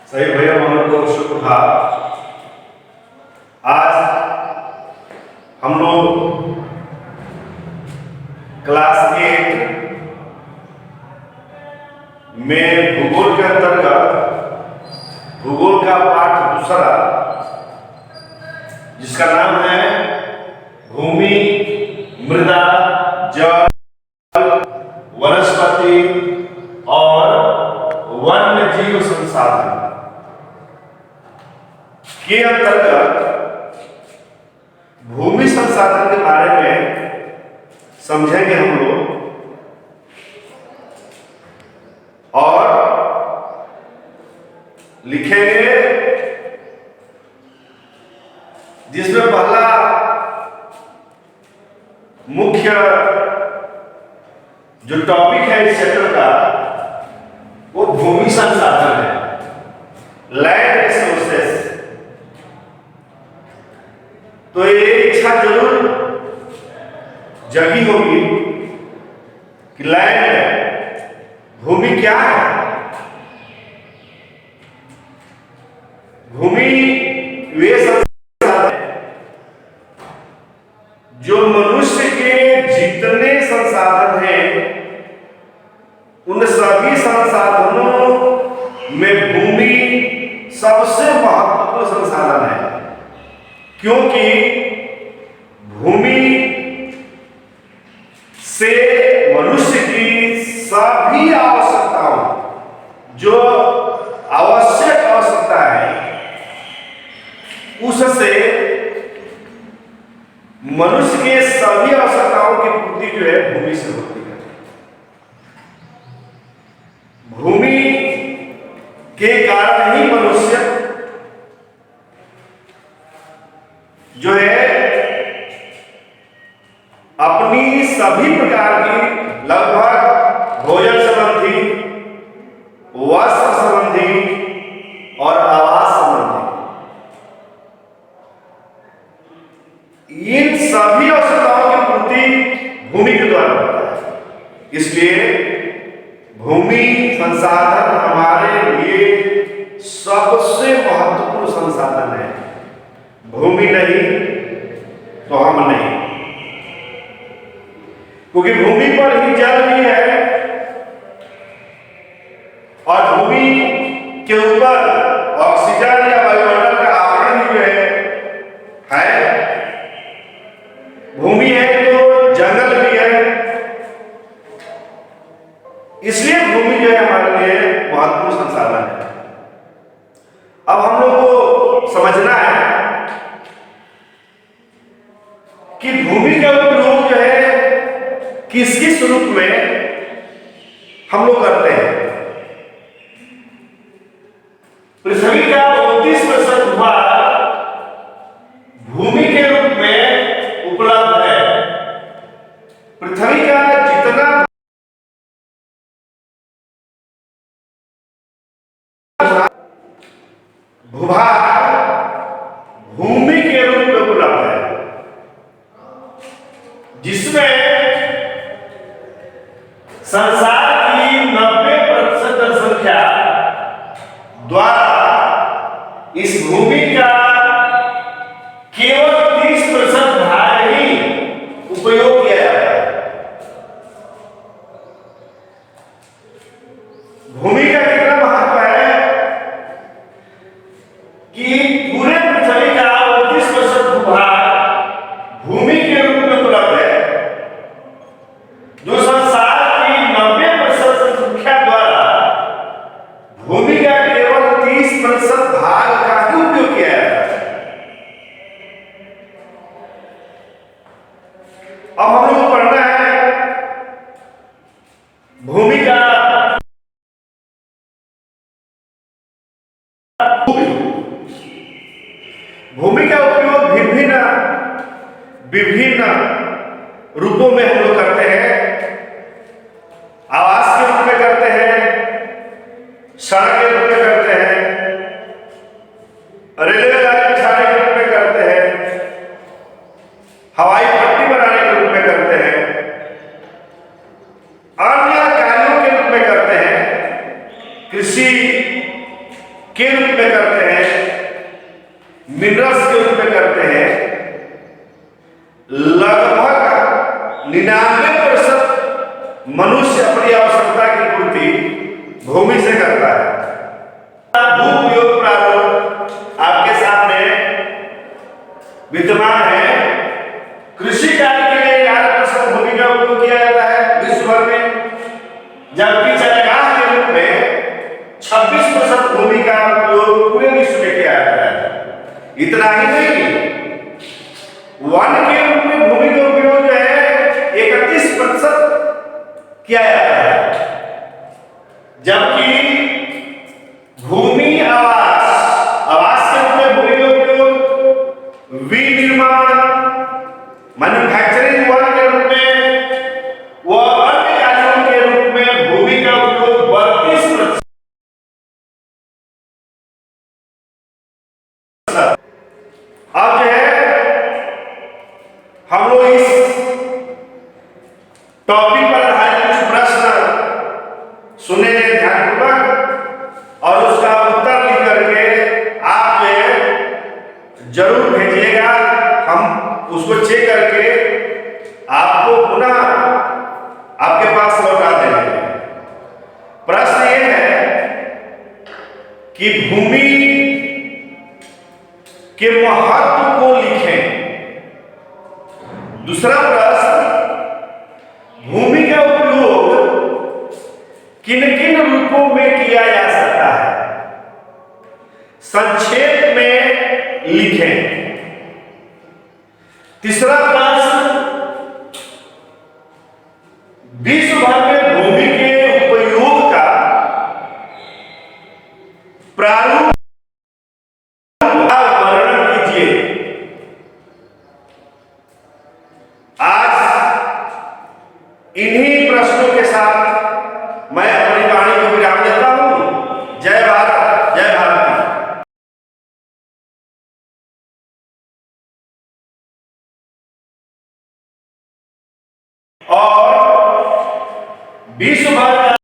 सही भैया मनोज को सुप्रभात। आज हम लोग क्लास 8 में भूगोल के अंतर्गत भूगोल का पाठ दूसरा, जिसका नाम है भूमि, मृदा, जल, वनस्पति और वन्य जीव संसाधन के अंतर्गत भूमि संसाधन के बारे में समझेंगे हम लोग और लिखेंगे, जिसमें पहला मुख्य जो टॉपिक है इस चैप्टर का वो भूमि संसाधन है, लैंड रिसोर्सेस। तो ये इच्छा जरूर जगी होगी कि लैंड, भूमि क्या है। भूमि वे संसाधन जो मनुष्य के जितने संसाधन हैं उन सभी संसाधनों में भूमि सबसे महत्वपूर्ण संसाधन है, क्योंकि भूमि से मनुष्य की सभी आवश्यकताओं, जो आवश्यक आवश्यकता है, उससे मनुष्य के सभी आवश्यकताओं की पूर्ति जो है भूमि से होती है। भूमि के कारण ही मनुष्य जो है अपनी सभी प्रकार की लगभग भोजन संबंधी, वस्त्र संबंधी और आवास संबंधी इन सभी आवश्यकताओं की पूर्ति भूमि के द्वारा होता है। इसलिए भूमि संसाधन हमारे लिए सबसे महत्वपूर्ण संसाधन है। भूमि नहीं तो हम नहीं, क्योंकि भूमि पर ही जल भी है और भूमि के ऊपर ऑक्सीजन या वायुमंडल का आवरण भी है। भूमि है तो जंगल भी है, इसलिए भूमि जो है हमारे लिए महत्वपूर्ण संसाधन है। अब हम लोग को समझना है कि भूमि का उपयोग जो है किस किस रूप में हम लोग करते हैं। पृथ्वी का 29% भाग भूमि के रूप में उपलब्ध है। पृथ्वी का जितना भूभाग भूमि के रूप में उपलब्ध है, जिसमें संसार की 90% जनसंख्या द्वारा इस भूमि का केवल 30% भाग ही उपयोग किया जाता है। भूमि का कितना महत्व है कि पूरे पृथ्वी का 29% भूभाग भूमि के रूप में उपलब्ध है, जो संसार की 90% जनसंख्या द्वारा भूमि का केवल 30% भाग का ही उपयोग किया जाता है। अब हम लोग पढ़ना है भूमि का भूमि का उपयोग विभिन्न रूपों में हम लोग करते हैं। आवास के रूप में करते हैं, सड़क के रूप में करते हैं, रेलवे लाइन बिछाने के रूप में करते हैं, हवाई पट्टी बनाने के रूप में करते हैं, अन्य कार्यों के रूप के रूप में करते हैं, मिनरल्स के रूप में करते हैं, लगभग 99% मनुष्य अपनी आवश्यकता की पूर्ति भूमि से करता है। भू उपयोग प्रारूप आपके सामने विद्यमान है। कृषि कार्य के लिए 11% भूमि का उपयोग किया जाता है विश्व भर में, जबकि चारागाह के रूप में 26% भूमि का उपयोग पूरे विश्व में किया जाता है। इतना ही नहीं, वन के रूप में भूमि का उपयोग जो है 31% किया जाता है, जबकि भूमि आवास के रूप में भूमि का उपयोग, विनिर्माण मैन्युफैक्चरिंग वर्क के रूप में व अन्य कार्यों के रूप में भूमि का उपयोग 32%। अब जो है हम लोग इस टॉपिक पर आधारित कुछ प्रश्न सुनेंगे ध्यानपूर्वक, और उसका उत्तर लिख करके आप जरूर भेजिएगा। हम उसको चेक करके आपको पुनः आपके पास लौटा देंगे। प्रश्न ये है कि भूमि के महत्व को लिखें। दूसरा प्रश्न, भूमि का उपयोग किन किन रूपों में किया जा सकता है, संक्षेप में लिखें। तीसरा प्रश्न, विश्व भर में भूमि के उपयोग का प्रारूप वर्णन कीजिए। आज इन्हीं प्रश्नों के साथ मैं अपनी वाणी को विराम देता हूं। जय भारत, जय भारत। और विश्व भर